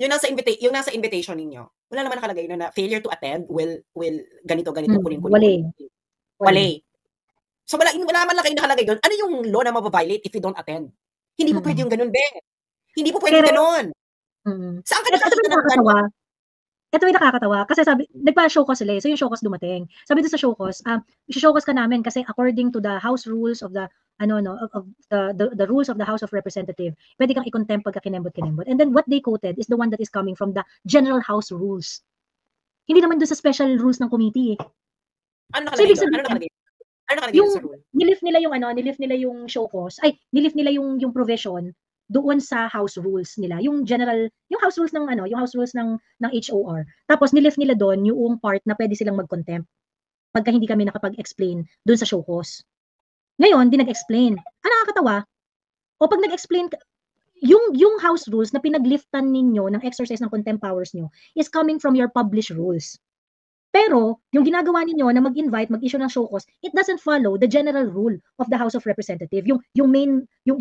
Yung nasa invitation ninyo, wala naman nakalagay na failure to attend will ganito kunin. Wale. So wala man lang kayo nakalagay doon. Ano yung law na mababiolate if you don't attend? Hindi po pwede yung ganun, be. Hindi po pwede ganun. Saan ka nakakita ng ganun? Ito yung nakakatawa kasi sabi, nagpa-show cause sila. So yung show cause dumating. Sabi doon sa show cause, i-show cause ka namin kasi according to the house rules of the the rules of the House of Representative, pwede kang i-contempt pagka kinembot. And then what they quoted is the one that is coming from the general house rules. Hindi naman doon sa special rules ng committee. Ano nakalagay doon? Ano nakalagay sa rule? Nilift nila yung show cause. Nilift nila yung provision doon sa house rules nila, yung house rules ng HOR. Tapos nilift nila doon yung part na pwede silang mag-contempt pagka hindi kami nakapag-explain doon sa show cause. Ngayon, di nag-explain. Nakakatawa. O pag nag-explain, yung house rules na pinagliftan ninyo ng exercise ng contempt powers nyo is coming from your published rules. Pero, yung ginagawa ninyo na mag-invite, mag-issue ng show cause, it doesn't follow the general rule of the House of Representative, yung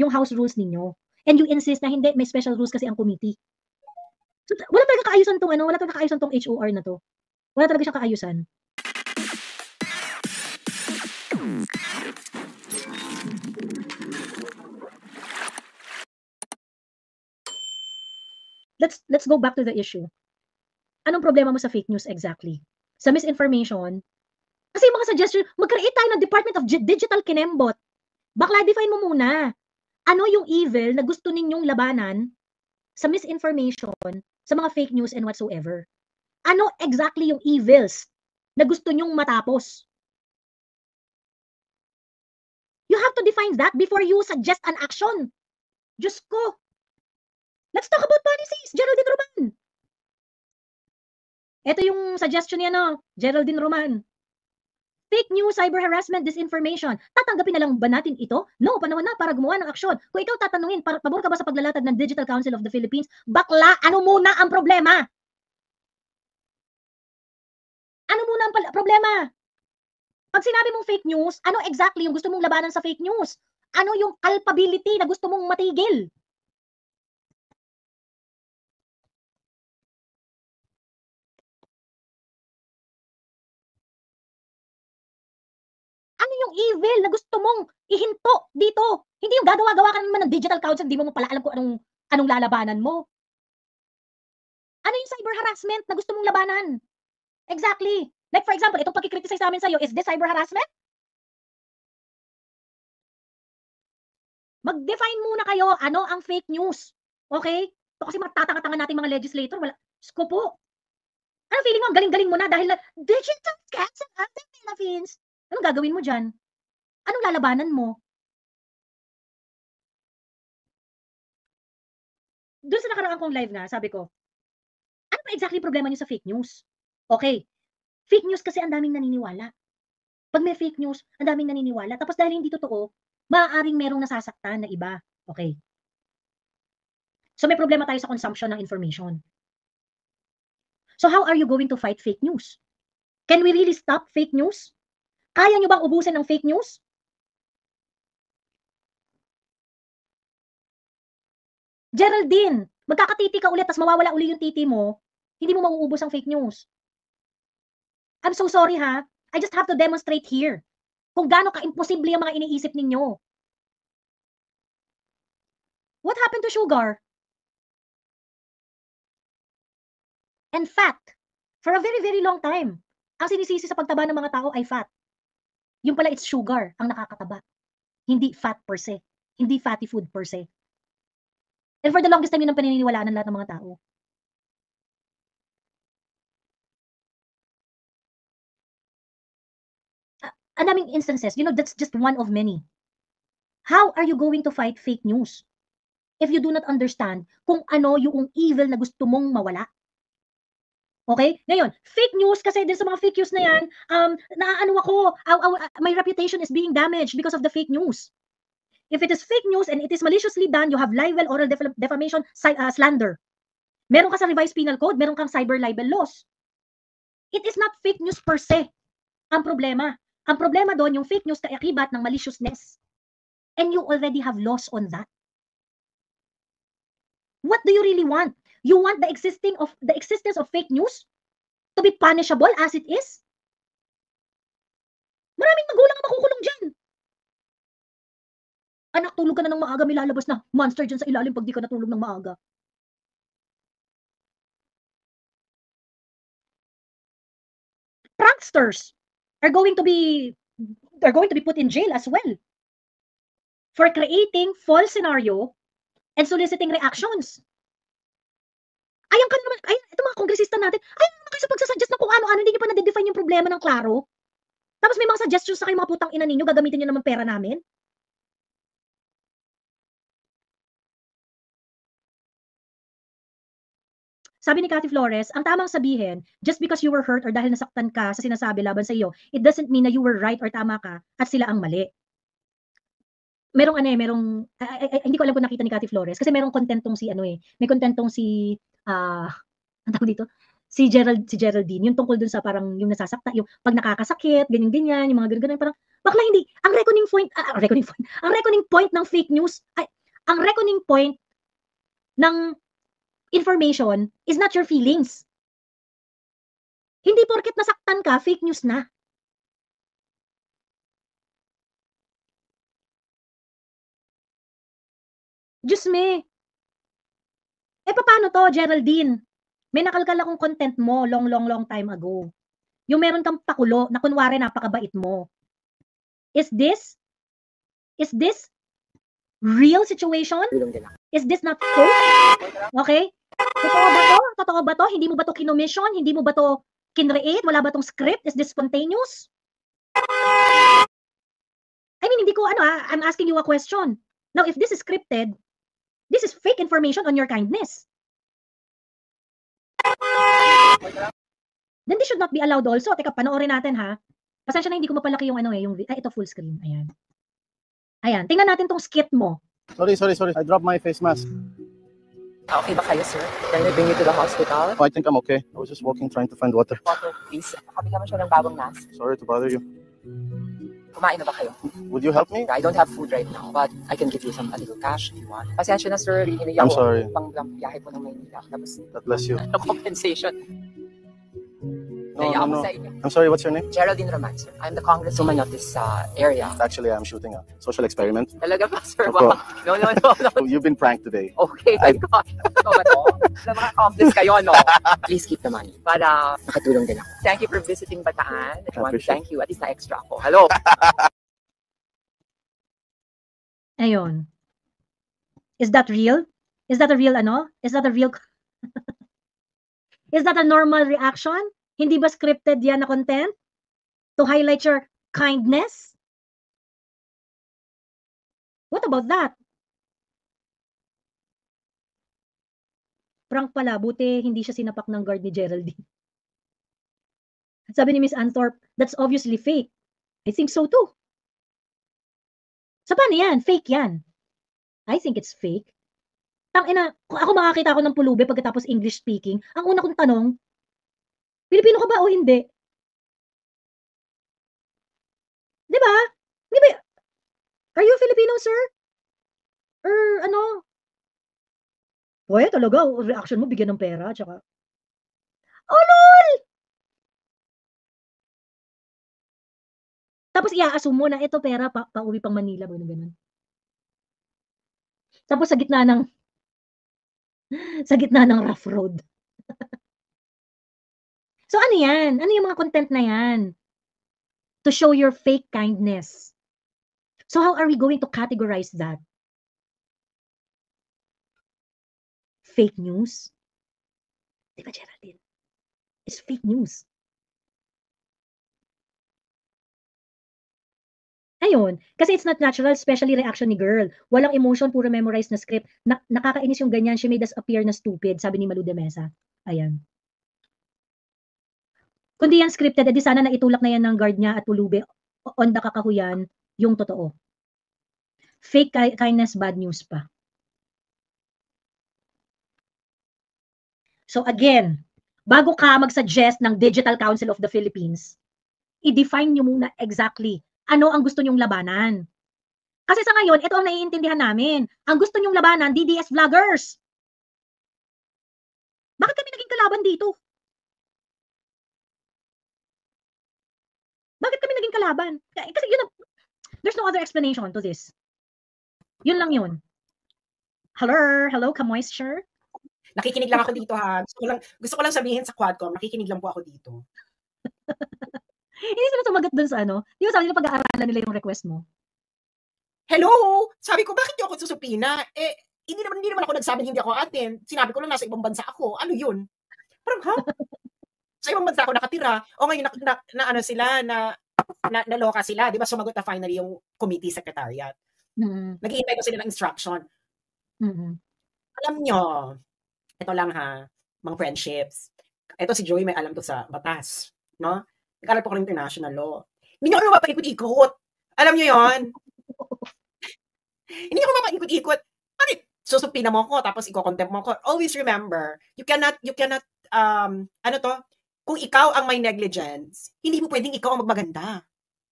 house rules ninyo. And you insist na hindi, may special rules kasi ang committee. So, wala talaga kaayusan tong HOR na to. Wala talaga siyang kaayusan. Let's go back to the issue. Anong problema mo sa fake news exactly? Sa misinformation? Kasi yung mga suggestion, mag-create tayo ng Department of Digital Kinembot. Bakla, define mo muna. Ano yung evil na gusto ninyong labanan sa misinformation, sa mga fake news and whatsoever? Ano exactly yung evils na gusto nyong matapos? You have to define that before you suggest an action. Diyos ko. Let's talk about policies, Geraldine Roman. Ito yung suggestion niya, Geraldine Roman. Fake news, cyber harassment, disinformation. Tatanggapin na lang ba natin ito? No, panahon na para gumawa ng aksyon. Kung ikaw tatanungin, pabor ka ba sa paglalatag ng Digital Council of the Philippines? Bakla, ano muna ang problema? Ano muna ang problema? Pag sinabi mong fake news, ano exactly yung gusto mong labanan sa fake news? Ano yung culpability na gusto mong matigil? Ano yung evil na gusto mong ihinto dito? Hindi yung gagawa-gawa ka naman ng Digital Council, hindi mo pala alam kung anong lalabanan mo. Ano yung cyber harassment na gusto mong labanan? Exactly. Like for example, itong pagkikriticize namin sa'yo, is this cyber harassment? Mag-define muna kayo ano ang fake news. Okay? Ito kasi magtatanga-tanga natin mga legislator. Wala. Sko po. Ano feeling mo? Ang galing-galing mo na dahil Digital Council of the Philippines. Anong gagawin mo dyan? Anong lalabanan mo? Doon sa nakaraan kong live nga, sabi ko, ano ba exactly problema niyo sa fake news? Okay. Fake news kasi ang daming naniniwala. Pag may fake news, ang daming naniniwala. Tapos dahil hindi totoo, maaaring merong nasasaktan na iba. Okay. So may problema tayo sa consumption ng information. So how are you going to fight fake news? Can we really stop fake news? Kaya nyo bang ubusin ng fake news? Geraldine, magkakatiti ka ulit, tas mawawala uli yung titi mo, hindi mo mauubos ang fake news. I'm so sorry ha. I just have to demonstrate here kung gaano ka-imposible yung mga iniisip ninyo. What happened to sugar? And fat. For a very, very long time, ang sinisisi sa pagtaba ng mga tao ay fat. Yung pala, it's sugar ang nakakataba. Hindi fat per se. Hindi fatty food per se. And for the longest time, yun ang paniniwalaan ng lahat ng mga tao. Ang daming instances, that's just one of many. How are you going to fight fake news if you do not understand kung ano yung evil na gusto mong mawala? Okay? Ngayon, fake news kasi din sa mga fake news na yan, my reputation is being damaged because of the fake news. If it is fake news and it is maliciously done, you have libel, oral defamation, slander. Meron ka sa revised penal code, meron kang cyber libel laws. It is not fake news per se ang problema. Ang problema doon, yung fake news kaakibat ng maliciousness. And you already have laws on that. What do you really want? You want the existence of fake news to be punishable as it is? Maraming magulang ang makukulong dyan. Anak, tulog ka na ng maaga, may lalabas na monster dyan sa ilalim pag di ka natulog ng maaga. Pranksters are going to be put in jail as well for creating false scenario and soliciting reactions. Ayan ka naman, ito mga kongresista natin, ayan naman kayo sa pagsasuggest ng kung ano-ano, hindi nyo pa na-define yung problema ng klaro. Tapos may mga suggestions sa kayo mga putang ina ninyo, gagamitin nyo naman pera namin. Sabi ni Cathy Flores, ang tamang sabihin, just because you were hurt or dahil nasaktan ka sa sinasabi laban sa iyo, it doesn't mean na you were right or tama ka at sila ang mali. Hindi ko alam kung nakita ni Cathy Flores kasi merong contentong si may contentong si ang tawag dito, si Geraldine, yung tungkol dun sa parang yung nasasakta, yung pag nakakasakit, ganyan-ganyan, yung mga ganyan, parang bakla hindi, ang reckoning point ng fake news, ang reckoning point ng information is not your feelings. Hindi porket nasaktan ka, fake news na. Diyos me. Paano to, Geraldine? May nakalkal akong content mo long time ago. Yung meron kang pakulo na kunwari napakabait mo. Is this real situation? Is this not fake? Okay? Totoo ba to? Hindi mo ba to kinomission? Hindi mo ba to kinreate? Wala ba tong script? Is this spontaneous? I mean, hindi ko I'm asking you a question. Now, if this is scripted, this is fake information on your kindness. Then this should not be allowed also. Teka, panoorin natin ha. Pasensya na hindi ko mapalaki yung ito full screen. Ayan. Tingnan natin tong skit mo. Sorry. I dropped my face mask. Okay ba kayo, sir? Can I bring you to the hospital? Oh, I think I'm okay. I was just walking, trying to find water. Water, please. Nakabigyan mo siya ng bagong mask. Sorry to bother you. Kumain na ba kayo? Would you help me? I don't have food right now, but I can give you a little cash if you want. Pasensya na, sir. I'm sorry. Pang biyahe po ng Maynila. Tapos, God bless you. no compensation. No. I'm sorry, what's your name? Geraldine Roman, sir. I'm the congresswoman of this area. Actually, I'm shooting a social experiment. Talaga ba, sir? Opo. Wow. No. You've been pranked today. Okay, thank God. Ito ba to? Na mga accomplice kayo, no? Please keep the money. Para makatulong din ako. Thank you for visiting Bataan. I want to thank you. At least na-extra ako. Hello. Ayun. Is that real? Is that a real Is that a real Is that a normal reaction? Hindi ba scripted yan na content? To highlight your kindness? What about that? Prank pala, buti hindi siya sinapak ng guard ni Geraldine. Sabi ni Miss Anthorpe, that's obviously fake. I think so too. So paano yan? Fake yan. I think it's fake. Tangina, kung ako makakita ako ng pulube pagkatapos English speaking, ang una kong tanong, Pilipino ka ba o hindi? Di ba? Are you Filipino, sir? Or Uy, talaga, reaction mo, bigyan ng pera, tsaka, oh, lol! Tapos i-assume mo na ito pera, pauwi pang Manila, ganun. Tapos sa gitna ng rough road. So ano yan? Ano yung mga content na yan? To show your fake kindness. So how are we going to categorize that? Fake news? Diba, Geraldine? It's fake news. Ayun, kasi it's not natural, especially reaction ni girl. Walang emotion, puro memorized na script. Nakakainis yung ganyan, she made us appear na stupid, sabi ni Malu de Mesa. Ayan. Kundi yan scripted, edi sana naitulak na yan ng guard niya at pulube on the kakahuyan yung totoo. Fake kindness, bad news pa. So again, bago ka mag-suggest ng Digital Council of the Philippines, i-define nyo muna exactly ano ang gusto nyong labanan. Kasi sa ngayon, ito ang naiintindihan namin. Ang gusto nyong labanan, DDS vloggers. kalaban dito? Bakit kami naging kalaban? Kasi yun, there's no other explanation to this. Yun lang yun. Hello, ka-moisture? Nakikinig lang ako dito ha. Gusto ko lang sabihin sa Quadcom, nakikinig lang po ako dito. Hindi sila sumagot dun sa ano. Di ba sabi nila pag-aaralan nila yung request mo? Hello! Sabi ko, bakit niyo ako susupina? Hindi naman ako nagsabi hindi ako attend. Sinabi ko lang nasa ibang bansa ako. Ano yun? Parang, ha? Sa ibang bansa ako nakatira. O ngayon, ano sila, naloka sila. Di ba sumagot na finally yung committee secretariat. Nag-iintay ko sila ng instruction. Alam nyo, ito lang ha, mga friendships. Ito si Joey may alam to sa batas. No? Nag-aral po ko ng international law. Hindi ako mapaikot-ikot. Alam nyo yon? Hindi ako mapaikot-ikot. Bakit susupina mo ko tapos iko-contempt mo ko? Always remember, you cannot, kung ikaw ang may negligence, hindi mo pwedeng ikaw ang magmaganda.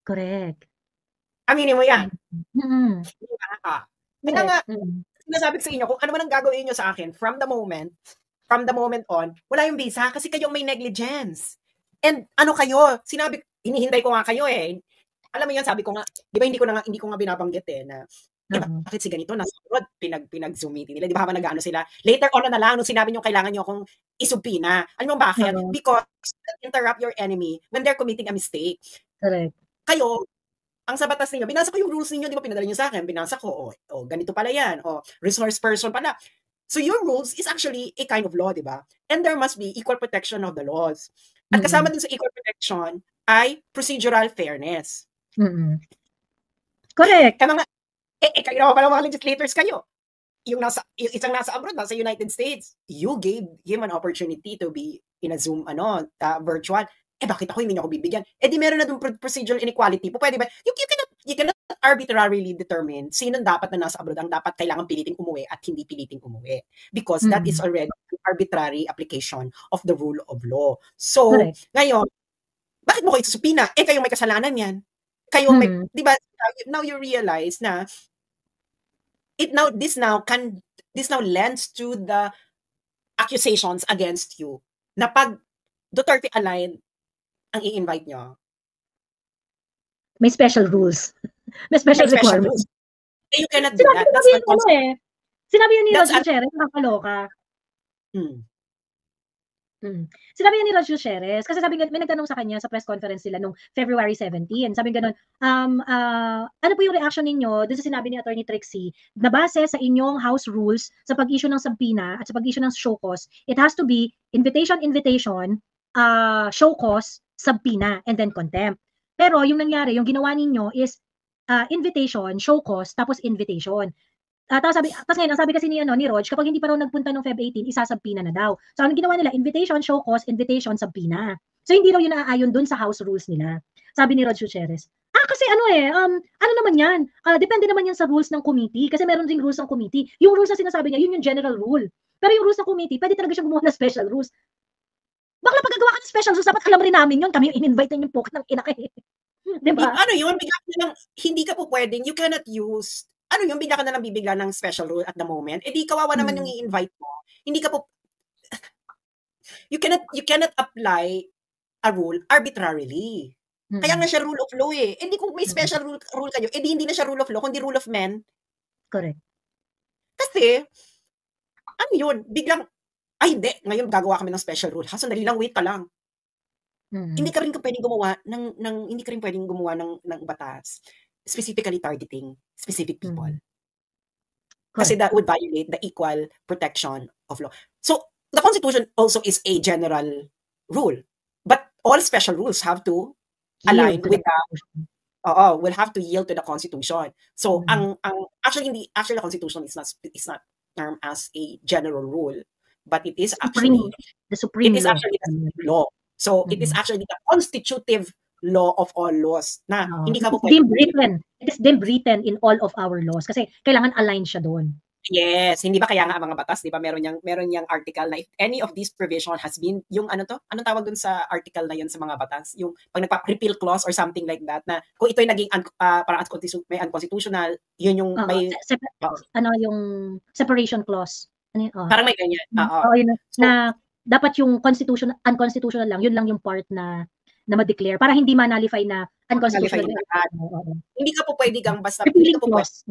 Correct. Aminin mo yan. Hindi ba? Kaya nga, sinasabi ko sa inyo, kung ano man ang gagawin nyo sa akin, from the moment on, wala yung visa kasi kayong may negligence. And ano kayo, hinihintay ko nga kayo eh. Alam mo yan, sabi ko nga, di ba hindi ko nga binabanggit eh, na bakit si ganito, nasa abroad, pinag-zoom meeting nila, di ba habang nag-ano sila, later on na lang, nung sinabi nyo kailangan nyo akong isubpina. Alam mo bakit? Because interrupt your enemy when they're committing a mistake. Correct. Kayo, ang sa batas ninyo, binasa ko yung rules ninyo, di ba pinadala nyo sa akin, binasa ko, ganito pala yan, resource person pala. So your rules is actually a kind of law, di ba? And there must be equal protection of the laws. At kasama din sa equal protection ay procedural fairness. Correct. Kaya mga, kayo naman pala mga legislators kayo. Yung isang nasa abroad, nasa United States, you gave him an opportunity to be in a Zoom, virtual. Bakit ako hindi niyo ako bibigyan? Di meron na dun procedural inequality po. Pwede ba? You cannot arbitrarily determine sino dapat na nasa abroad ang dapat kailangan piliting umuwi at hindi piliting umuwi. Because that is already an arbitrary application of the rule of law. So, ngayon, bakit mo kayo susupina? Kayong may kasalanan yan. Kayong may, di ba, now you realize na this now lends to the accusations against you na pag Duterte aligned ang i-invite nyo. May special rules. May special requirements. You cannot do that. That's not possible. Sinabi yun ni Roger Cheres, nakakaloka. Sinabi yun ni Roger Cheres, kasi sabi may nagtanong sa kanya sa press conference nila nung February 17. Sabi ganun, ano po yung reaction ninyo dun sa sinabi ni Attorney Trixie na base sa inyong house rules sa pag-issue ng subpoena at sa pag-issue ng show cause, it has to be invitation, show cause, subpoena, and then contempt. Pero yung nangyari, yung ginawa ninyo is invitation, show cause, tapos invitation. Tapos ngayon, ang sabi kasi ni Rog, kapag hindi pa raw nagpunta ng Feb 18, isasubpoena na daw. So ang ginawa nila, invitation, show cause, invitation, subpoena. So hindi raw yun naaayon dun sa house rules nila. Sabi ni Rog Gutierrez. Kasi ano naman yan? Depende naman yan sa rules ng committee. Kasi meron ding rules ng committee. Yung rules na sinasabi niya, yun yung general rule. Pero yung rules ng committee, pwede talaga siyang gumawa ng special rules. Bakla pagkagawa ka ng special rules, dapat alam rin namin yun. Kami yung in-invite na yung poke ng ina eh. Diba? Ano yun? Bigla ka na lang, hindi ka po pwedeng, you cannot use, bigla ka na lang bibigla ng special rule at the moment. Di kawawa naman yung i-invite mo. Hindi ka po, you cannot apply a rule arbitrarily. Kaya nga siya rule of law eh. Hindi kung may special rule kayo, hindi na siya rule of law, kundi rule of men. Correct. Kasi, yun? Biglang, hindi. Ngayon gagawa kami ng special rule. Sandali lang, wait ka lang. Hindi ka rin pwedeng gumawa ng batas specifically targeting specific people. Kasi that would violate the equal protection of law. So, the Constitution also is a general rule. But all special rules have to align with will have to yield to the Constitution. So, actually the Constitution is not termed as a general rule, but it is actually the law. So, it is actually the constitutive law of all laws na hindi ka po It is deemed written in all of our laws kasi kailangan align siya doon. Yes, hindi ba kaya nga ang mga batas, di ba meron yang article na if any of these provision has been yung anong tawag dun sa article na yun sa mga batas, yung pag nagpa-repeal clause or something like that na kung ito'y naging parang may unconstitutional, yun yung may yung separation clause. Parang may ganyan. Yun, na dapat yung unconstitutional lang, yun lang yung part na ma-declare para hindi ma-nullify na unconstitutional. Hindi ka po pwede kang basta repealing clause.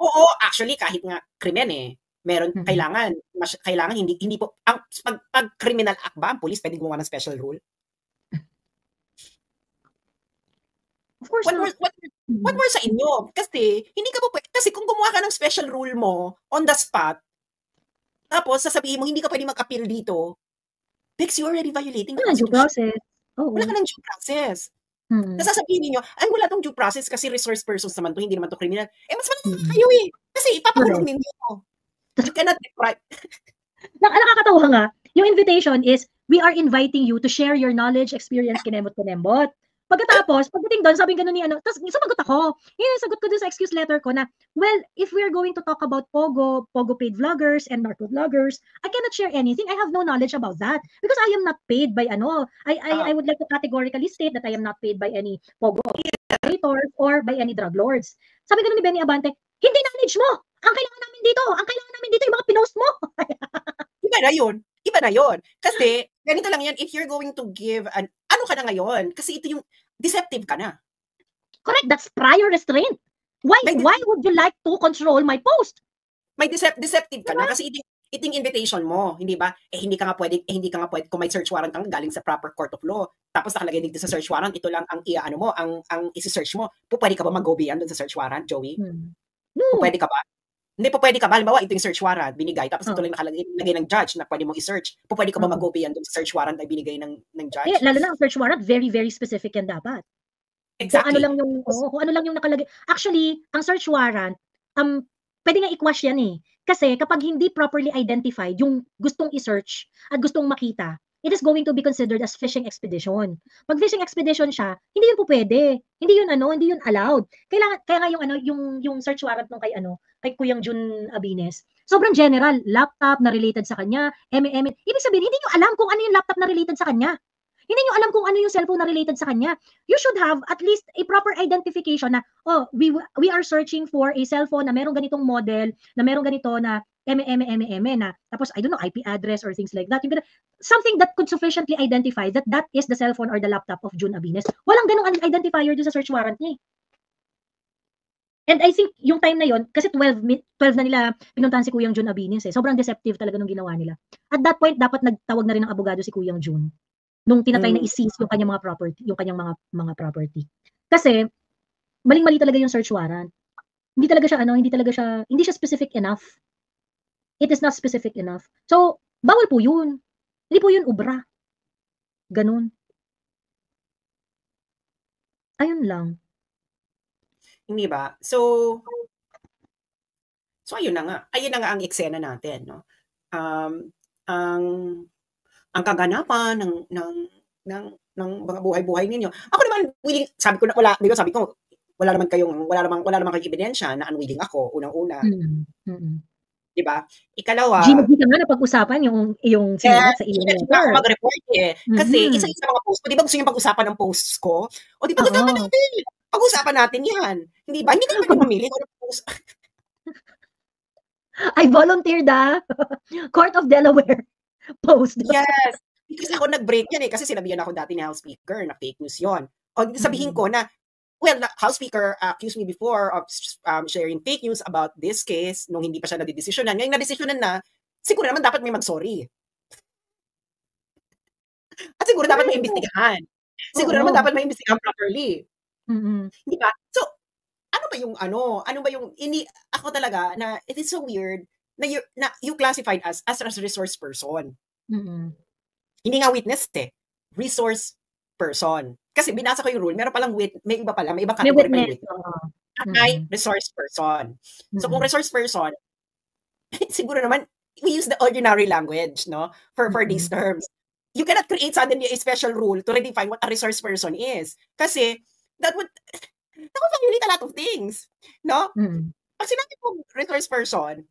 Oo, actually kahit nga krimen meron kailangan hindi po ang pag criminal act ba ang police pwedeng gumawa ng special rule? Of course. What more sa inyo? Kasi hindi ka po kasi kung gumawa ka ng special rule mo on the spot, tapos sasabihin mo hindi ka pwedeng mag-appeal dito, because you already violating the Constitution. Wala ka ng due process. Sasabihin niyo, ay wala tong due process kasi resource persons naman to, hindi naman to criminal. Mas malala kayo kasi ipapakulong ninyo. You cannot deprive. Nakakatawa nga, yung invitation is, we are inviting you to share your knowledge, experience, kinemot-kinembot. Pagkatapos, pagdating doon, sabi ganun ni tapos sumagot ako. Sagot ko doon sa excuse letter ko na, well, if we're going to talk about Pogo paid vloggers and narco vloggers, I cannot share anything. I have no knowledge about that because I am not paid by I would like to categorically state that I am not paid by any Pogo operators or by any drug lords. Sabi ganun ni Benny Abante, hindi knowledge mo. Ang kailangan namin dito yung mga pinost mo. Iba na yun. Kasi, ganito lang yan, if you're going to give ano ka na ngayon? Kasi ito yung deceptive ka na. Correct, that's prior restraint. Why would you like to control my post? May deceptive ka na kasi iting invitation mo, hindi ba? Hindi ka nga pwede kung may search warrant kang galing sa proper court of law. Tapos nakalagay dito sa search warrant, ito lang ang ang isi-search mo. Pwede ka ba mag-go beyond doon sa search warrant, Joey? Pwede ka ba? Hindi po pwede ka ba? Halimbawa, ito yung search warrant, binigay, tapos ito lang nakalagay ng judge na pwede mong i-search. Pwede ka ba mag-go beyond sa search warrant na binigay ng judge? Lalo na ang search warrant, very, very specific yan dapat. Exactly. Kung ano lang yung nakalagay. Actually, ang search warrant, pwede nga i-quash yan Kasi kapag hindi properly identified yung gustong i-search at gustong makita, it is going to be considered as fishing expedition. Pag fishing expedition siya, hindi yun po pwede. Hindi yun allowed. Kaya nga yung search warrant nung kay Kuyang Jun Abines. Sobrang general, laptop na related sa kanya, Ibig sabihin, hindi niyo alam kung ano yung laptop na related sa kanya. Hindi niyo alam kung ano yung cellphone na related sa kanya. You should have at least a proper identification na, we are searching for a cellphone na merong ganitong model, na merong ganito na na, tapos, I don't know, IP address or things like that. Something that could sufficiently identify that is the cellphone or the laptop of Jun Abines. Walang ganong identifier dun sa search warrant niya And I think yung time na yon kasi 12 na nila pinuntahan si Kuyang Jun Abines Sobrang deceptive talaga nung ginawa nila. At that point, dapat nagtawag na rin ng abogado si Kuyang Jun nung tinatry na i-seize yung kanyang mga property, yung kanyang mga property. Kasi, maling-mali talaga yung search warrant. Hindi siya specific enough. It is not specific enough. So, bawal po yun. Hindi po yun ubra. Ganun. Ayun lang. Hindi ba? So ayun na nga. Ayun na nga ang eksena natin, no? Ang kaganapan ng mga buhay-buhay ninyo. Ako naman willing, sabi ko wala naman kayong ebidensya na unwilling ako unang-una. Di ba? Ikalawa, Gigi ka nga na pag-usapan yung sinulat sa iyong letter. Ako mag-report Kasi isa-isa mga post ko, di ba gusto niyo pag-usapan ng posts ko? O di pag-usapan natin. Pag-usapan natin yan. Hindi ba? Hindi ka naman mamili kung ano post. I volunteered Court of Delaware post. Yes. Because ako nag-break yan kasi sinabihan ako dati ni House Speaker na fake news yon. O sabihin ko na, well, House Speaker accused me before of sharing fake news about this case nung hindi pa siya nadidesisyonan. Ngayon nadesisyonan na, siguro naman dapat may mag-sorry. At siguro dapat may imbestigahan. Siguro naman dapat may imbestigahan properly. Di ba? So, ako talaga na it is so weird na you classified us as a resource person. Hindi nga witness resource person. Kasi binasa ko yung rule, meron palang may iba pala, may ibang category pa yung witness. Resource person. So kung resource person, siguro naman, we use the ordinary language, no? For these terms. You cannot create suddenly a special rule to redefine what a resource person is. Kasi, that would violate a lot of things, no? Pag sinabi po resource person,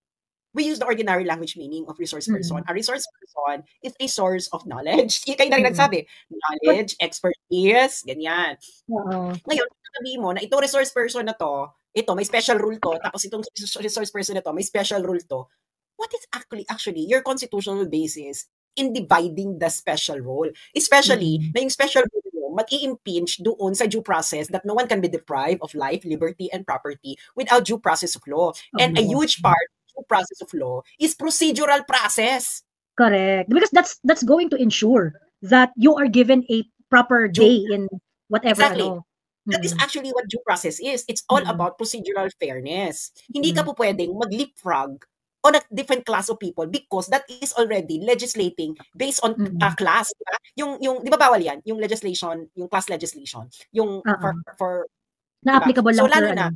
we use the ordinary language meaning of resource person. A resource person is a source of knowledge. Yung kayo na rin nagsabi. Knowledge, expertise, ganyan. Ngayon, sabi mo na itong resource person na to, may special rule to, tapos itong resource person na to, may special rule to. What is actually your constitutional basis in dividing the special role. Especially, na yung special role mo, mag-i-impinge doon sa due process that no one can be deprived of life, liberty, and property without due process of law. And a huge part of due process of law is procedural process. Correct. Because that's going to ensure that you are given a proper day in whatever. Exactly. That is actually what due process is. It's all about procedural fairness. Hindi ka po pwedeng mag-leapfrog on a different class of people because that is already legislating based on a class. Diba? Yung di ba bawal yan? Yung legislation, yung class legislation. Yung for na-applicable diba? lang So, lalo for na,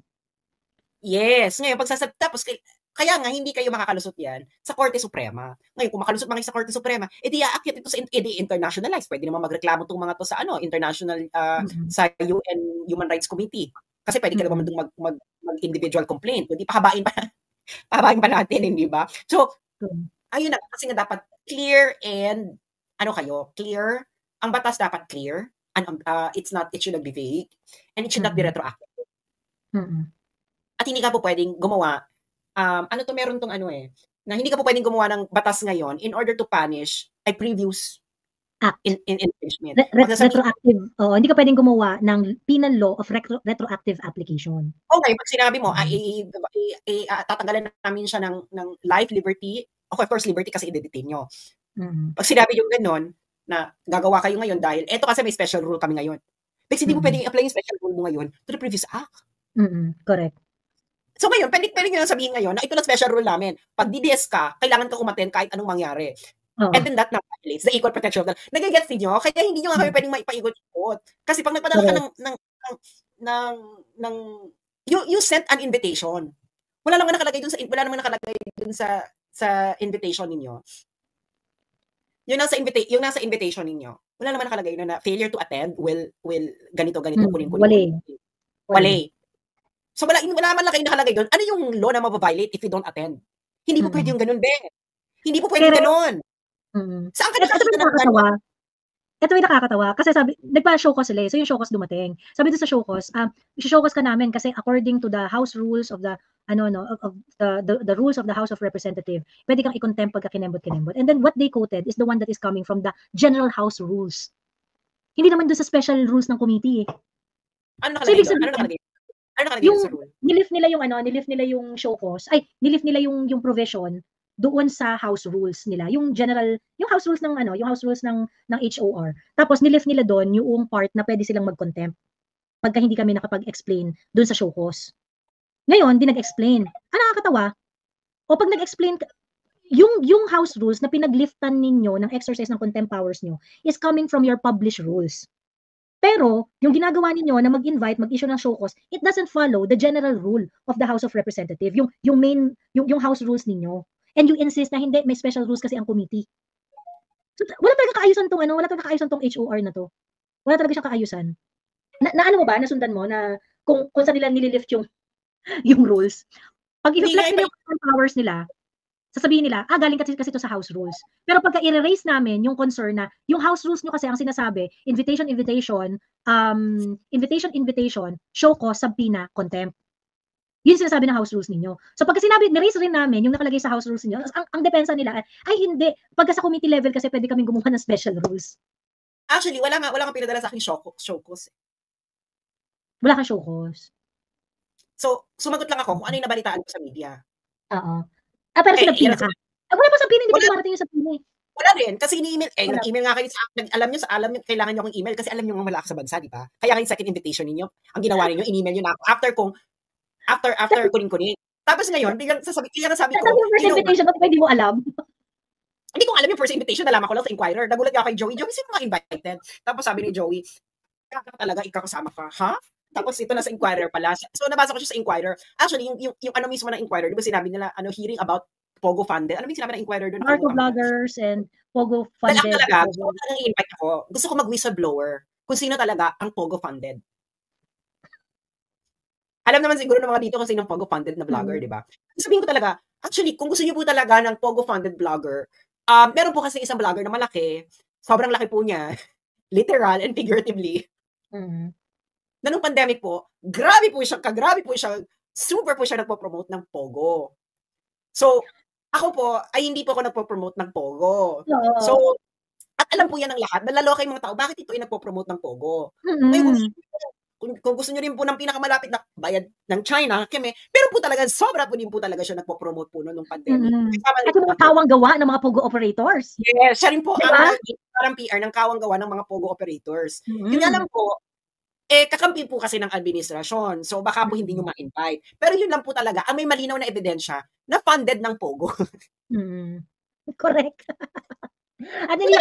yes. Ngayon, tapos kaya nga, hindi kayo makakalusot yan sa Korte Suprema. Ngayon, kung makalusot mga sa Korte Suprema, edi aakyat ito sa internationalize. Pwede naman magreklamo itong mga to sa international, sa UN Human Rights Committee. Kasi pwede ka naman mag-individual complaint. Pwede pahabain pa natin, hindi ba? So, ayun na, kasi nga dapat clear and, clear. Ang batas dapat clear. And, it should not be vague. And it should not be retroactive. At hindi ka po pwedeng gumawa meron tong na hindi ka po pwedeng gumawa ng batas ngayon in order to punish a previous act in infringement. Retroactive. Hindi ka pwedeng gumawa ng penal law of retroactive application. Okay, pag sinabi mo, tatanggalan namin siya ng life, liberty, of course, liberty kasi i-detain nyo. Pag sinabi yung gano'n, na gagawa kayo ngayon dahil, eto kasi may special rule kami ngayon. Because hindi mo pwedeng i-apply yung special rule mo ngayon to the previous act. Correct. So ngayon, pwede nyo sabihin ngayon na ito na special rule namin. Pag DDS ka, kailangan ka umattend kahit anong mangyari. And then that violates the equal protection of the law. Nagigets niyo? Kaya hindi nyo nga kami pwedeng maipaikot-ikot. Kasi pag nagpadala ka you sent an invitation. Wala naman nakalagay dun sa invitation ninyo. Yung nasa invitation ninyo. Wala naman nakalagay na failure to attend will ganito kunin. Wale. So wala man lang kayo nakalagay doon. Ano yung law na mababiolate if you don't attend? Hindi po pwede yung ganun, be. Hindi po pwede ganun. Saan ka nakakita ng ganun? Ito yung nakakatawa. Kasi sabi, nagpa-show cause sila. So yung show cause dumating. Sabi doon sa show cause, show cause ka namin kasi according to the House rules of the the rules of the House of Representatives, pwede kang i-contempt pagka kinembot. And then what they quoted is the one that is coming from the General House rules. Hindi naman doon sa special rules ng committee. Ano nakalagay doon? Ano nakalagay? Nilift nila yung show cause, nilift nila yung provision doon sa house rules nila, yung house rules ng HOR. Tapos nilift nila doon yung part na pwede silang mag-contempt pagka hindi kami nakapag-explain doon sa show cause. Ngayon, di nag-explain. Nakakatawa. O pag nag-explain, yung house rules na pinagliftan ninyo ng exercise ng contempt powers nyo is coming from your published rules. Pero, yung ginagawa ninyo na mag-invite, mag-issue ng show cause, it doesn't follow the general rule of the House of Representatives, yung house rules ninyo. And you insist na hindi, may special rules kasi ang committee. So, wala talaga kaayusan tong HOR na to. Wala talaga siyang kaayusan. Ano mo ba? Nasundan mo na kung saan nila nililift yung rules? Pag i-reflect nila yung powers nila, sasabihin nila, galing kasi ito sa house rules. Pero pagka i-erase namin yung concern na yung house rules nyo kasi ang sinasabi, invitation, show cause, subpoena, contempt. Yun sinasabi ng house rules ninyo. So pagka ni-erase rin namin yung nakalagay sa house rules ninyo, ang depensa nila ay hindi. Pagka sa committee level kasi pwede kaming gumawa ng special rules. Actually, wala kang pinadala sa aking show cause. Wala kang show cause. So, sumagot lang ako kung ano yung nabalitaan ko sa media. Oo. Pero sinabina ka. Wala pa sabihin, hindi pa marating yung sabihin. Wala rin, kasi ini-email, nag-email nga kayo sa akin, alam nyo, kailangan nyo akong email, kasi alam nyo mga malaki sa bansa, di ba? Kaya yung second invitation ninyo, ang ginawa ninyo, in-email nyo na ako, after kunin. Tapos ngayon, biglang sabi ko, yung first invitation, ba't pwede mo alam? Hindi ko alam yung first invitation, nalaman ko lang sa Inquirer. Nagulat ako kay Joey, sino mga invited? Tapos sabi ni Joey, talaga, ikakasama ka, ha? Tapos ito na sa Inquirer pala. So nabasa ko siya sa Inquirer. Actually, yung ano mismo ng Inquirer, di ba sinabi nila, hearing about Pogo funded. Ano yung sinabi ng Inquirer doon? Narco vloggers and Pogo funded. Talaga, i-invite ako. Gusto ko mag-whistleblower kung sino talaga ang Pogo funded. Alam naman siguro ng mga dito kung sino ang Pogo funded na vlogger, di ba? Sabihin ko talaga, actually, kung gusto niyo po talaga ng Pogo funded vlogger, meron po kasi isang vlogger na malaki, sobrang laki po niya, literal and figuratively. Na nung pandemic po, grabe po siya, super po siya nagpo-promote ng Pogo. So, Ako po, ay hindi po ako nagpo-promote ng Pogo. Oo. So, at alam po yan ng lahat, nalaloka yung mga tao, bakit ito ay nagpo-promote ng Pogo? Mm. Ngayon, kung gusto nyo rin po ng pinakamalapit na bayad ng China, kami, pero po talaga, sobra po din po talaga siya nagpo-promote po nung pandemic. At yung mga kawang gawa ng mga Pogo operators. Yes, siya rin po Diba? ang parang PR ng kawang gawa ng mga Pogo operators. Yun alam po, kakampi po kasi ng administrasyon. So, baka po hindi nyo ma-invite. Pero yun lang po talaga, ang may malinaw na ebidensya na funded ng Pogo. Correct. At hindi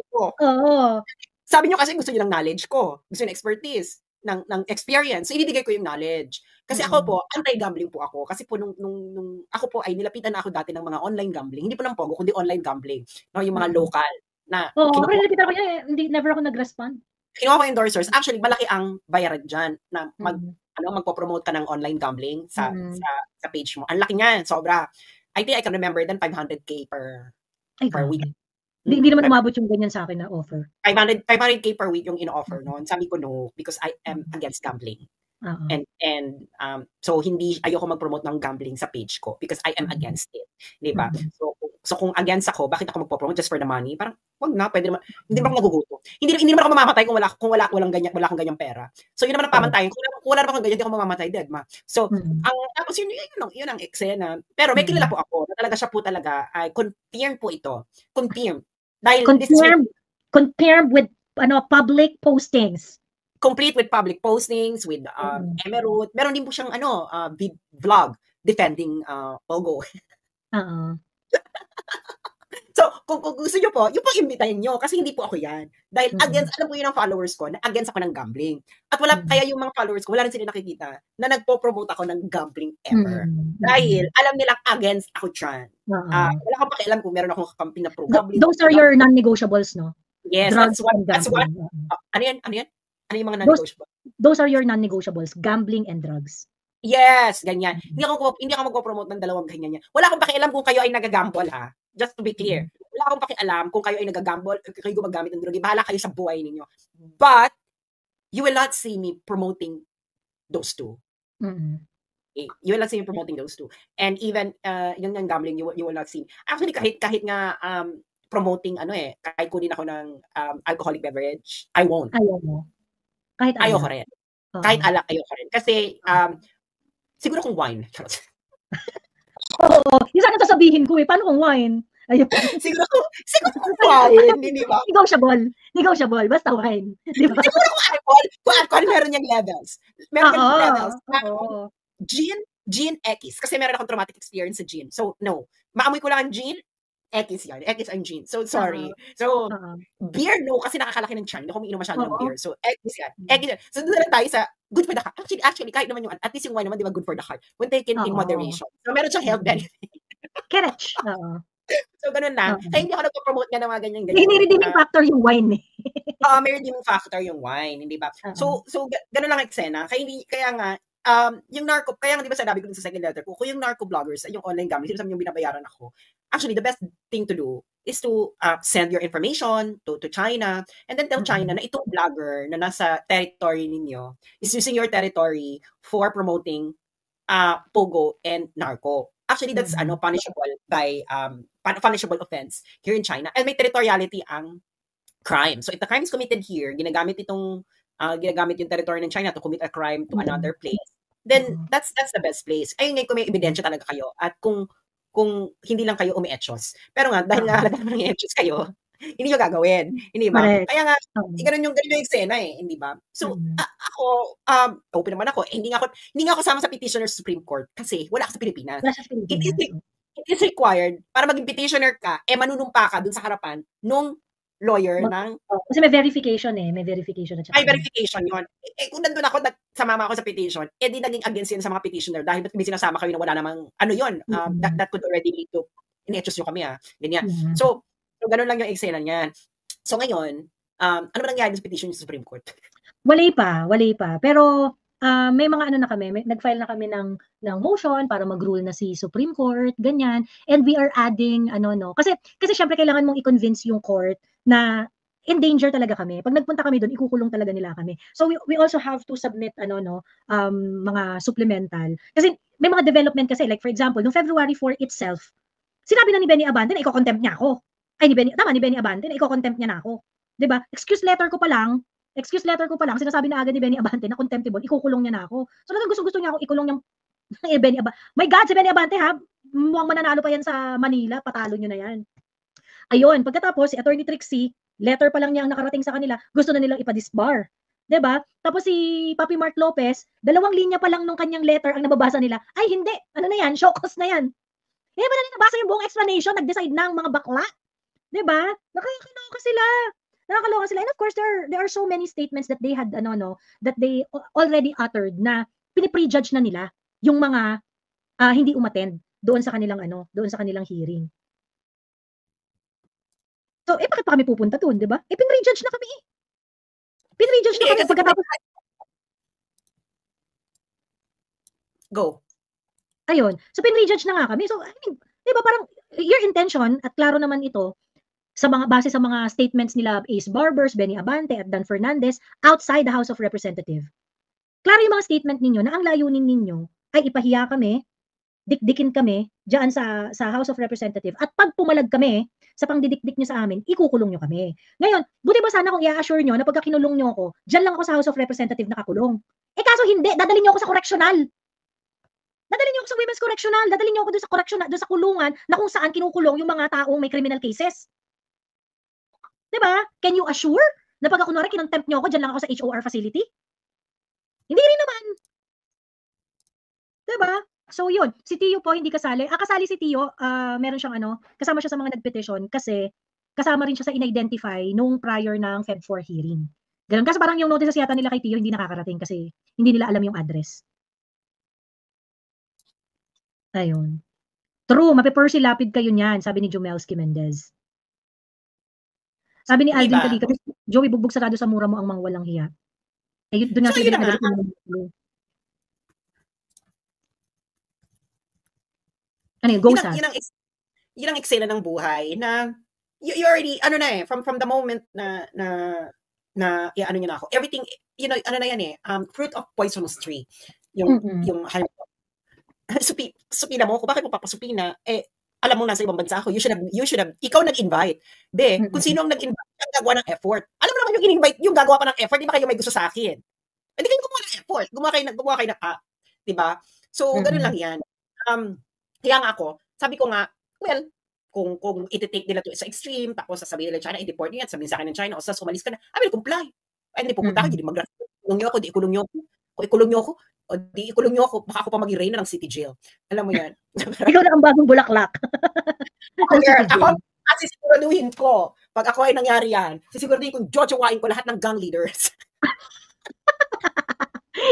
ko. Oo. Sabi nyo kasi gusto nyo ng knowledge ko. Gusto nyo ng expertise, ng experience. So, ibibigay ko yung knowledge. Kasi ako po, anti-gambling po ako. Kasi po, nung ako po ay nilapitan na ako dati ng mga online gambling. Hindi po ng Pogo, kundi online gambling. No, yung mga local. Oo, pero nilapitan ko yan. Never ako nag-respond. Kinuha ko endorsers. Actually, malaki ang bayaran dyan na magpo-promote ka ng online gambling sa page mo. Ang laki niyan, sobra. I think I can remember then 500K per week. Hindi naman umabot yung ganyan sa akin na offer. 500K per week yung in-offer noon. Sabi ko no, because I am against gambling. And so hindi ayoko mag-promote ng gambling sa page ko because I am against it, 'di ba? So kung against ako, bakit ako magpo-promote just for the money? Parang wag na, pwede naman. Hindi naman ako nagugutom. Hindi naman ako mamamatay kung wala akong ganyang pera. So yun naman ang pamantayan. Kung wala naman akong ganyan, hindi ako mamamatay, dead ma. So tapos yun ang eksena. Pero may kilala po ako na talaga siya po talaga ay confirmed po ito. Confirmed. Dahil confirmed with public postings. Complete with public postings, with Emerald. Meron din po siyang vlog defending Pogo. So, kung gusto nyo po, yung pong imbitahin nyo, kasi hindi po ako yan. Dahil alam po yun ang followers ko, na against ako ng gambling. At kaya yung mga followers ko, wala rin sila nakikita na nagpo-promote ako ng gambling ever. Dahil alam nilang against ako dyan. Wala akong pakialam kung meron akong kakampi na pro-gambling. Those are your non-negotiables, no? Yes, that's what. Ano yan? Ano yung mga non-negotiables? Those are your non-negotiables, gambling and drugs. Yes, ganyan. Hindi ako magpo-promote ng dalawang ganyan. Wala akong pakialam kung kayo ay nagagamble, ha? Just to be clear. Wala akong pakialam kung kayo ay nagagamble, kayo gumagamit ng droga. Bahala kayo sa buhay ninyo. But, you will not see me promoting those two. Okay? You will not see me promoting those two. And even, yung gambling, you will not see me. Actually, kahit nga promoting, kahit kunin ako ng alcoholic beverage, I won't. Ayoko rin. Kahit alak, ayoko rin. Kasi, siguro kung wine. Oo. Yung sana sasabihin ko paano kung wine? Ayun. siguro kung wine, di ba? Negotiable. Basta wine. Di ba? Siguro kung alcohol, meron yung levels. Meron yung levels. Gin, X. Kasi meron akong traumatic experience sa gin. So, no. Maamoy ko lang ang gin, X yan. X ang gin. So, sorry. So, beer, no. Kasi nakakalaki ng tiyan. Hindi ako umiinom masyado ng beer. So, X yan. So, doon na tayo sa good for the heart. Actually, kahit naman yung, at least yung wine naman, di ba, good for the heart. When taken in moderation. So, meron siyang health benefit. Correct. So, ganun lang. Ay, hindi ako nagpo-promote nga ng mga ganyan. May redeeming factor yung wine eh. May redeeming factor yung wine, hindi ba? So, ganun lang eksena. Kaya nga, yung narco, kaya nga di ba sabi ko dun sa second letter ko, kung yung narco bloggers, yung online gambling, sinasabi yung binabayaran ako, actually, the best thing to do is to send your information to China and then tell China na itong blogger na nasa territory ninyo is using your territory for promoting Pogo and narco. Actually, that's punishable by punishable offense here in China. And may territoriality ang crime. So if the crime is committed here, ginagamit yung territory ng China to commit a crime to another place, then that's the best place. Ayun ngayon kung may ebidensya talaga kayo at kung hindi lang kayo umietsyos. Pero nga, dahil nga halaga naman i-etsyos kayo, hindi nyo gagawin. Hindi ba? Kaya nga, ganun yung eksena hindi ba? So, ako, open naman ako. Hindi nga ako sama sa petitioner sa Supreme Court kasi wala ako sa Pilipinas. It is required, para maging petitioner ka, manunumpa ka dun sa harapan nung lawyer ng... Kasi may verification May verification na siya. May verification yun. Kung nandun ako, sumama ako sa petition, di naging against yun sa mga petitioner dahil ba't may sinasama kayo na wala namang, yun, that could already lead to, in-etchos nyo kami ganyan. So, ganun lang yung eksena niyan. So, ngayon, ano ba nangyari sa petition sa Supreme Court? Wala pa. Pero, may mga na kami, nag-file na kami ng motion para mag-rule na si Supreme Court, ganyan. And we are adding, kasi syempre kailangan mong i-convince yung court na in danger talaga kami. Pag nagpunta kami doon, ikukulong talaga nila kami. So we also have to submit mga supplemental. Kasi may mga development kasi, like for example, noong February 4 itself, Sinabi na ni Benny Abante na iko-contempt niya ako. Ay, ni Benny Abante na iko-contempt niya na ako. 'Di ba? Excuse letter ko pa lang, sinasabi na agad ni Benny Abante na contemptible, ikukulong niya na ako. So, talagang gusto niya ako ikulong yung Benny Abante. My God, si Benny Abante ha, mukhang mananalo pa yan sa Manila, patalo niyo na yan. Ayun, pagkatapos, si Attorney Trixie, letter pa lang niya ang nakarating sa kanila, gusto na nilang ipa-disbar. 'Di ba? Tapos si Papi Mark Lopez, 2 linya pa lang nung kanyang letter ang nababasa nila. Ay, hindi. Ano na yan? Show cause na yan. Hindi ba na nabasa yung buong explanation? Nag-decide na ang mga bakla. 'Di ba? Nakakaloka sila. And of course, there are so many statements that they had, that they already uttered na piniprejudge na nila yung mga hindi umattend doon sa kanilang, hearing. So, bakit pa kami pupunta doon, 'di ba? Pinrejudge na kami. Pinrejudge na kami pagkatapos. Go. Ayun. So, pinrejudge na nga kami. So, I mean, 'di ba parang your intention, at klaro naman ito, base sa mga statements nila Ace Barbers, Benny Abante, at Dan Fernandez outside the House of Representatives. Klaro yung mga statement ninyo na ang layunin ninyo ay ipahiya kami, dikdikin kami diyan sa House of Representatives, at pag pumalag kami sa pangdidikdik nyo sa amin, ikukulong nyo kami. Ngayon, buti ba sana kung i-assure nyo na pagka kinulong nyo ako, diyan lang ako sa House of Representatives nakakulong. Kaso hindi, dadalhin nyo ako sa correctional. Dadalhin niyo ako sa women's correctional, dadalhin niyo ako doon sa correctional, doon sa kulungan na kung saan kinukulong yung mga taong may criminal cases. 'Di ba? Can you assure na pag kunwari kinontempt niyo ako, diyan lang ako sa HOR facility? Hindi rin naman. 'Di ba? So yun, si Tio po hindi kasali. Kasali si Tio, meron siyang kasama siya sa mga nagpetition kasi kasama rin siya sa in-identify nung prior ng Feb 4 hearing. Ganun. Kasi parang yung notices yata nila kay Tio hindi nakakarating kasi hindi nila alam yung address. Ayun. True, mape-Percy lapid kayo niyan, sabi ni Jumelski Mendez. Sabi ni Aldin Kalika, Joey, bugbog sarado sa mura mo ang mga walang hiya. Doon nga sige na. Ano yun? Go sa. Yun ang eksena ng buhay na you already, from the moment na niyo na ako. Everything, na yan fruit of poisonous tree. Yung supina mo ako, bakit mo papasupina? Alam mo nasa ibang bansa ako, you should have, ikaw nag-invite. Kung sino ang nag-invite, ang gagawa ng effort. Alam mo naman yung in-invite, yung gagawa pa ng effort, di ba kayo may gusto sa akin? Hindi kayo gumawa ng effort, gumawa kayo ng di ba? So, ganun lang yan. Kaya nga ako, sabi ko nga, well, kung iti-take nila to sa extreme, tapos sasabihin nila China, i-deport niyo yan, sabihin sa akin ng China, o umalis ka na, I will comply. Ay, hindi pupunta ka, hindi kulong niyo ako, di ikulong niyo ako. Kung ikulong niyo ako, o di ikulong niyo ako, baka ako pa maging reyna ng city jail. Alam mo yan. Ikaw na ang bagong bulaklak. Ako, sisiguraduhin ko, pag ako ay nangyari yan, sisiguraduhin ko, jojowain ko lahat ng gang leaders.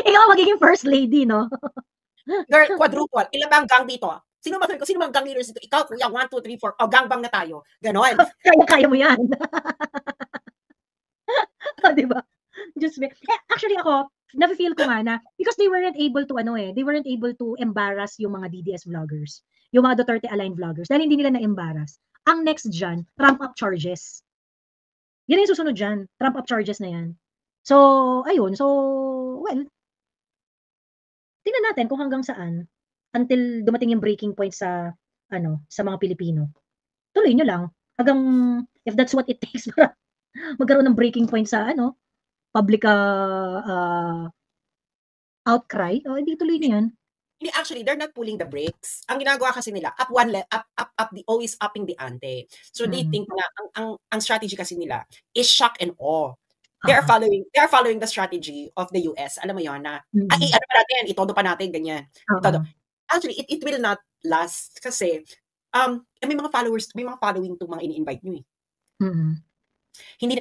Ikaw magiging first lady, no? Girl, quadruple. Ilan ba ang gang dito? Sino ba ang gang leaders dito? Ikaw, kuya, 1, 2, 3, 4. O, gangbang na tayo. Ganon. Kaya mo yan. Diba? Just actually ako, na-feel ko nga na because they weren't able to embarrass yung mga DDS vloggers, yung mga Duterte aligned vloggers, dahil hindi nila na-embarrass. Ang next dyan, trump up charges. Yan yung susunod dyan, trump up charges na yan. So, ayun. So, well, tingnan natin kung hanggang saan until dumating yung breaking point sa mga Pilipino. Tuloy nyo lang hanggang if that's what it takes para magkaroon ng breaking point sa public outcry. Hindi tuloy na yan. Actually, they're not pulling the brakes. Ang ginagawa kasi nila, always upping the ante. So they think na ang strategy kasi nila is shock and awe. They are following the strategy of the US. Alam mo 'yon na itodo pa natin ganyan. Actually, it will not last kasi may mga following to mga ini-invite niyo eh. Hindi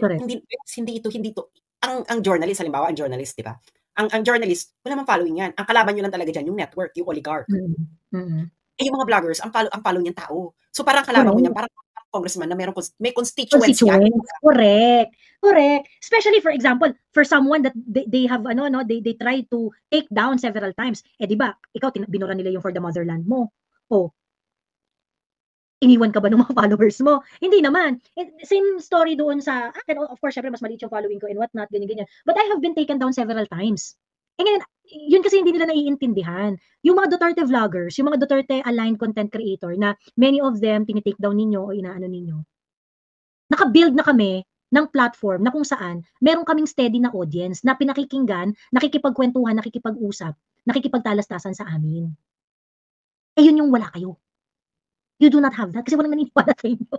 ito. Ang journalist, halimbawa, ang journalist, di ba? Ang journalist, wala mang following yan. Ang kalaban nyo lang talaga dyan, yung network, yung oligarch. Yung mga vloggers, ang follow niyan tao. So parang kalaban mo niyan, parang congressman na may constituents yan. Correct. Especially, for example, for someone that they have, they try to take down several times. Di ba, ikaw, binura nila yung For the Motherland mo. Iniwan ka ba ng mga followers mo? Hindi naman. Same story doon sa akin. Of course, syempre, mas maliit yung following ko and whatnot, ganyan. But I have been taken down several times. Ngayon, yun kasi hindi nila naiintindihan. Yung mga Duterte vloggers, yung mga Duterte-aligned content creator na many of them tinitake down ninyo o inaano ninyo, naka-build na kami ng platform na kung saan meron kaming steady na audience na pinakikinggan, nakikipagkwentuhan, nakikipag-usap, nakikipagtalastasan sa amin. Yun yung wala kayo. You do not have that kasi walang naniniwala sa inyo.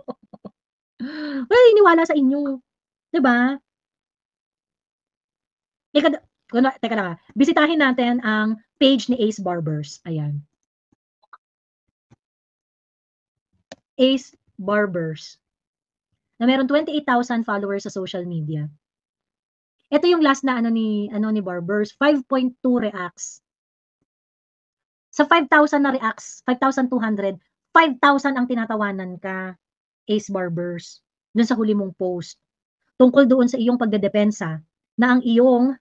Walang naniniwala sa inyo. 'Di ba? Teka lang, bisitahin natin ang page ni Ace Barbers. Ayan. Ace Barbers. Na meron 28,000 followers sa social media. Ito yung last na ano ni Barbers, 5.2 reacts. Sa 5,000 na reacts, 5,200, 5,000 ang tinatawanan ka, Ace Barbers, dun sa huli mong post. Tungkol doon sa iyong pagdedepensa na ang iyong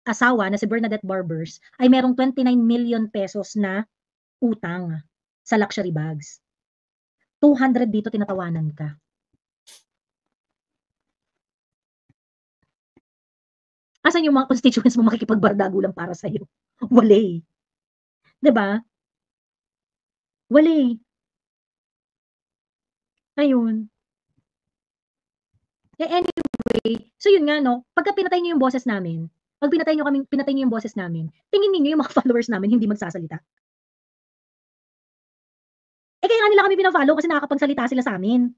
asawa na si Bernadette Barbers ay merong 29 million pesos na utang sa luxury bags. 200 dito tinatawanan ka. Asan yung mga constituents mo makikipagbardago lang para sa'yo? Wala. Diba? Wala. Ayun. Anyway, so yun nga no, pagka pinatay niyo yung boses namin, pag pinatay niyo yung boses namin, tingin niyo yung mga followers namin hindi magsasalita. Kaya nga nila kami pina-follow kasi nakakapagsalita sila sa amin.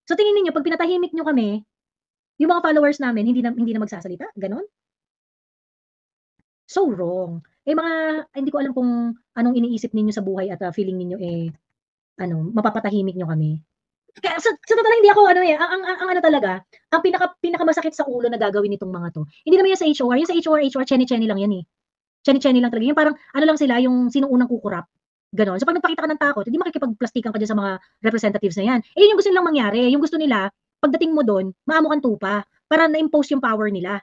So tingin niyo pag pinatahimik niyo kami, yung mga followers namin hindi na magsasalita, ganon? So wrong. Hindi ko alam kung anong iniisip ninyo sa buhay at feeling ninyo mapapatahimik niyo kami. Kaya sa totoo lang hindi ako ang talaga, ang pinakamasakit sa ulo na gagawin nitong mga to. Hindi naman yan sa HOR, yung sa HOR cheni-cheni lang yan eh. Cheni-cheni lang talaga. Yung parang lang sila, yung sino unang kukurap. Ganon. So pag nagpakita ka ng takot, hindi makikipagplastikan ka dyan sa mga representatives na yan. Yun yung gusto nilang mangyari. Yung gusto nila, pagdating mo doon, maamukan tupa para na-impose yung power nila.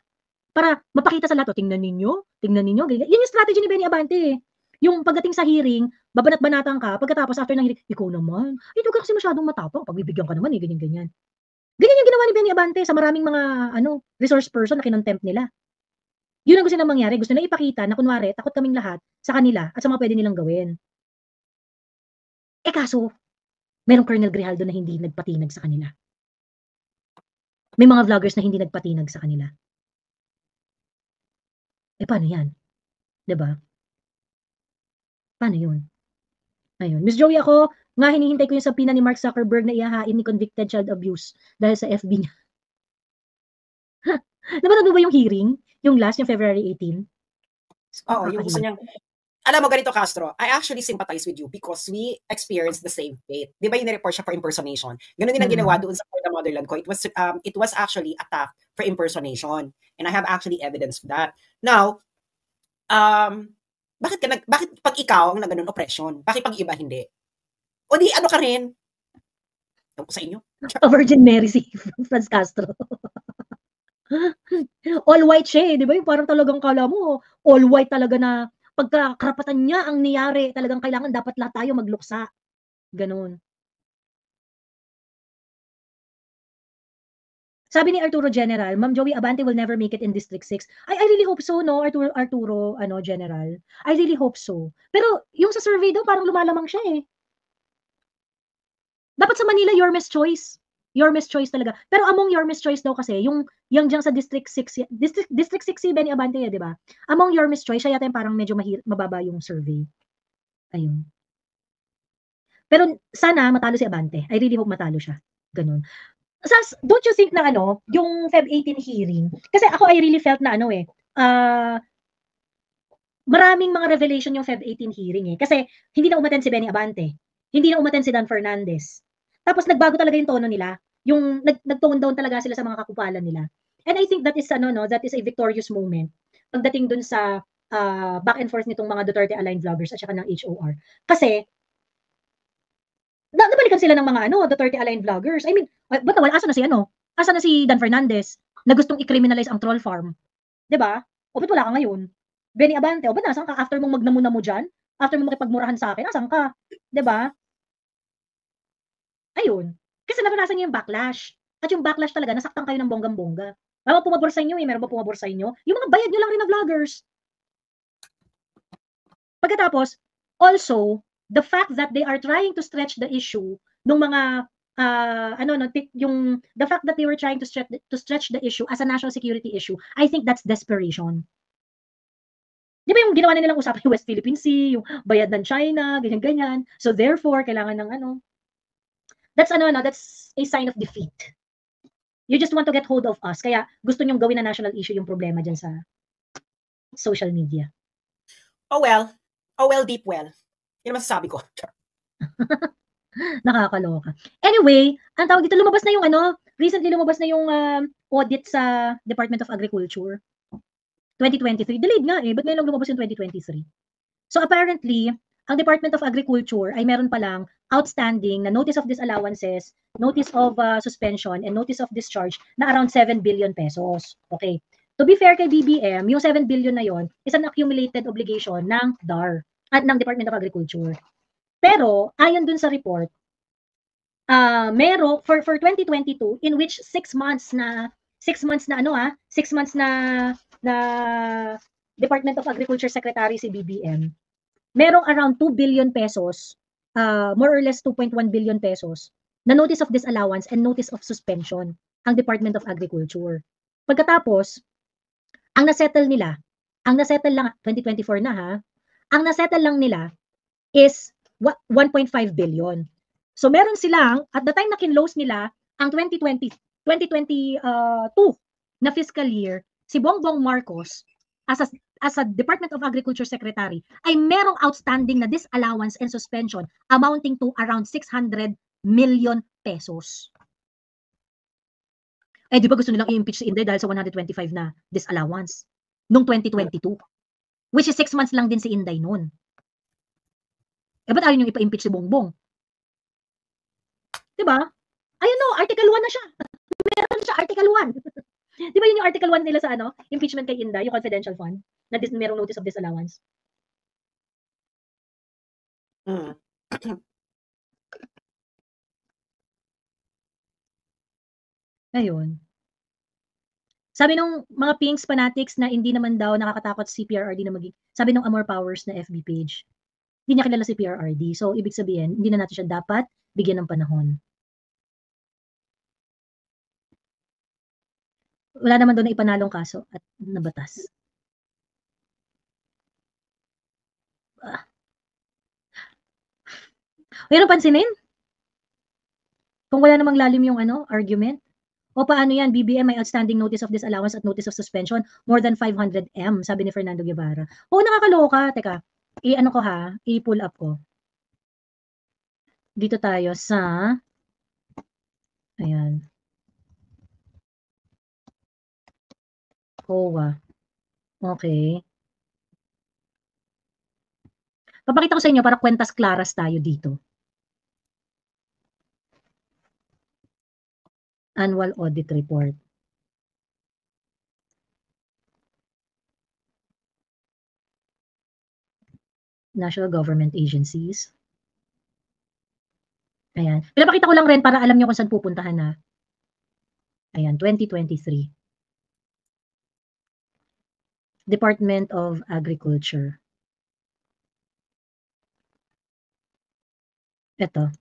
Para mapakita sa lahat, tingnan ninyo. Yun yung strategy ni Benny Abante eh. Yung pagdating sa hearing, babanat-banatan ka, pagkatapos after ng hearing, ikaw naman, hindi ka kasi masyadong matapang, pagbibigyan ka naman eh, ganyan-ganyan. Ganyan yung ginawa ni Benny Abante sa maraming mga resource person na kinontempt nila. Yun ang gusto nilang mangyari, gusto nilang ipakita na kunwari, takot kaming lahat sa kanila at sa mga pwede nilang gawin. Kaso, merong Colonel Grijaldo na hindi nagpatinag sa kanila. May mga vloggers na hindi nagpatinag sa kanila. Paano yan? Diba? Paano yun? Ayun. Miss Joey, ako nga hinihintay ko yung sabina ni Mark Zuckerberg na ihahain ni convicted child abuse dahil sa FB niya. Napanood mo ba yung hearing? Yung last, yung February 18? Oo, yung gusto niyang... Alam mo, ganito, Castro, I actually sympathize with you because we experienced the same fate. Di ba yung report siya for impersonation? Ganun din ang ginawa doon sa For the Motherland ko. It was actually attack for impersonation. And I have actually evidence of that. Now, bakit pag ikaw ang naganon oppression? Bakit pag iba hindi? O di ano ka rin? Sa inyo? Virgin Mary si Franz Castro. All white siya eh, di ba? Yung parang talagang kala mo, all white talaga na pagkakarapatan niya ang niyari, talagang kailangan dapat lahat tayo magluksa. Ganon. Sabi ni Arturo General, Ma'am Joey Abante will never make it in District 6. I really hope so, no, Arturo General. I really hope so. Pero yung sa survey daw, parang lumalamang siya eh. Dapat sa Manila, your Miss Choice. Your Miss Choice talaga. Pero among your Miss Choice daw kasi, yung dyan sa District 6, District 6 si Benny Abante, di ba? Among your Miss Choice, siya yata yung parang medyo mababa yung survey. Ayun. Pero sana matalo si Abante. I really hope matalo siya. Ganun. Don't you think na yung Feb 18 hearing, kasi ako I really felt na maraming mga revelation yung Feb 18 hearing eh. Kasi hindi na umattend si Benny Abante. Hindi na umattend si Dan Fernandez. Tapos nagbago talaga yung tono nila. Yung nag-tone down talaga sila sa mga kakupalan nila. And I think that is that is a victorious moment pagdating dun sa back and forth nitong mga Duterte aligned vloggers at saka ng HOR. Kasi nabalikan sila ng mga Duterte aligned vloggers. I mean, ba't nawala? Asa na si Dan Fernandez na gustong i-criminalize ang troll farm? 'Di ba? O ba't wala ka ngayon? Benny Abante, o ba't nasan ka after mong magnamo-namo dyan? After mong makipagmurahan sa akin, nasan ka? 'Di ba? Ayun. Kasi naranasan niyo yung backlash. At yung backlash talaga, nasaktan kayo ng bonggang-bongga. Meron pumabor sa inyo eh. Meron ba pumabor sa inyo? Yung mga bayad nyo lang rin na vloggers. Pagkatapos, also, the fact that they are trying to stretch the issue nung mga the fact that they were trying to stretch the issue as a national security issue, I think that's desperation. Di ba yung ginawa na nilang usapan yung West Philippine Sea, yung bayad ng China, ganyan-ganyan. So therefore, kailangan ng that's a sign of defeat. You just want to get hold of us. Kaya gusto nyong gawin na national issue yung problema dyan sa social media. Oh well, deep well. Yan ang masasabi ko. Nakakaloka. Anyway, ang tawag dito, lumabas na yung recently lumabas na yung audit sa Department of Agriculture. 2023. Delayed nga eh. Ba't ngayon lang lumabas yung 2023? So apparently, ang Department of Agriculture ay meron palang outstanding na notice of disallowances, notice of suspension, and notice of discharge na around 7 billion pesos. Okay. To be fair kay BBM, yung 7 billion na yon is an accumulated obligation ng DAR at ng Department of Agriculture. Pero ayon dun sa report, meron for 2022 in which 6 months na Department of Agriculture Secretary si BBM, merong around 2 billion pesos, more or less 2.1 billion pesos, na notice of disallowance and notice of suspension ang Department of Agriculture. Pagkatapos, ang nasettle lang, 2024 na ha, ang nasettle lang nila is 1.5 billion. So meron silang, at the time na kinlose nila, ang 2022 na fiscal year, si Bongbong Marcos, as a Department of Agriculture Secretary, ay merong outstanding na disallowance and suspension amounting to around 600 million pesos. Eh, di ba gusto nilang i-impeach si Inday dahil sa 125 na disallowance noong 2022? Which is 6 months lang din si Inday noon. Eh, ba't ayaw nyo ipa-impeach si Bongbong? Diba? Ayun no, Article 1 na siya. Meron siya, Article 1. Di ba yun yung Article 1 nila sa impeachment kay Inday, yung confidential fund, na merong notice of disallowance? Ayun. Sabi nung mga Pinks fanatics na hindi naman daw nakakatakot si PRRD na sabi nung Amor Powers na FB page, hindi niya kilala si PRRD. So, ibig sabihin, hindi na natin siya dapat bigyan ng panahon. Wala naman doon na ipanalong kaso at nabatas. Mayroon pansinin? Kung wala namang lalim yung argument? O paano yan? BBM may outstanding notice of disallowance at notice of suspension, more than 500 M, sabi ni Fernando Guevara. O, nakakaloka. Teka, i-pull up ko. Dito tayo sa, ayan. COA. Okay. Papakita ko sa inyo para kwentas claras tayo dito. Annual Audit Report. National Government Agencies. Ayan. Pinapakita ko lang rin para alam nyo kung saan pupuntahan na. Ayan, 2023. Department of Agriculture. Ito.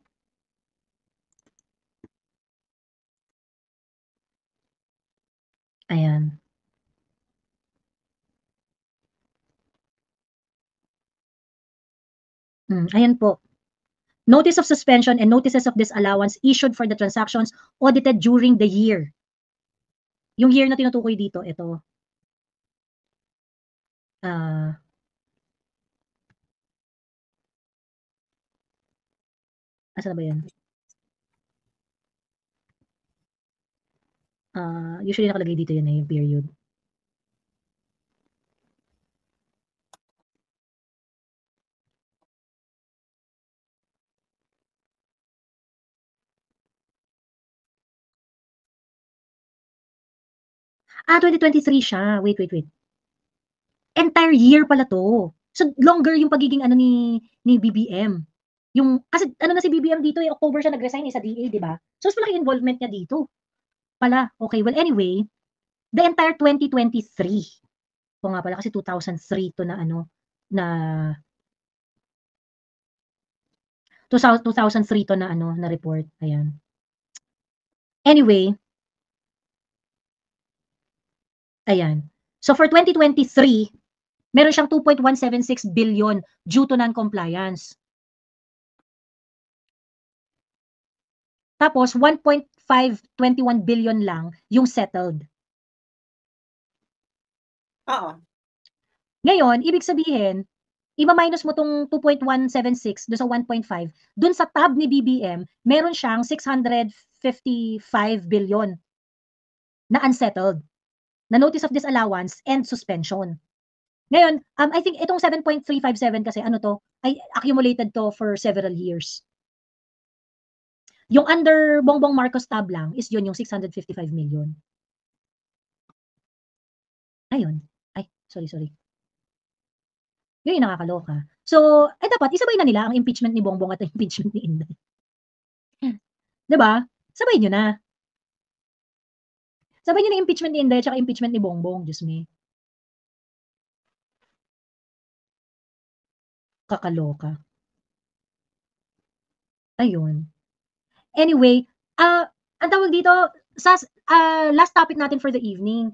Ayan. Ayan po. Notice of suspension and notices of disallowance issued for the transactions audited during the year. Yung year na tinutukoy dito, ito. Asa na ba yan? Usually nakalagay dito yun yung period. Ah, 2023 siya. Wait. Entire year pala to. So, longer yung pagiging ni BBM. Yung, kasi na si BBM dito, October siya nag-resign sa DA, di ba? So, mas malaki involvement niya dito. Pala. Okay, well, anyway, the entire 2023. O nga pala kasi 2003 to na ano, na 2003 to na ano, na report. Ayan. Anyway, ayan. So for 2023, meron siyang 2.176 billion due to non-compliance. Tapos 1.521 billion lang yung settled. Oo. Ngayon, ibig sabihin, i-minus mo tong 2.176 doon sa 1.5, doon sa tab ni BBM, meron siyang 655 billion na unsettled, na notice of disallowance and suspension. Ngayon, I think itong 7.357 kasi ano to, ay accumulated to for several years. Yung under Bongbong Marcos tab lang is yun yung 655 million. Ayun. Ay, sorry. Yun yung nakakaloka. So, dapat isabay na nila ang impeachment ni Bongbong at ang impeachment ni Inday. Diba? Sabay nyo na. Sabay nyo na impeachment ni Inday at impeachment ni Bongbong. Diyos me. Kakaloka. Ayun. Anyway, ang tawag dito, sa last topic natin for the evening,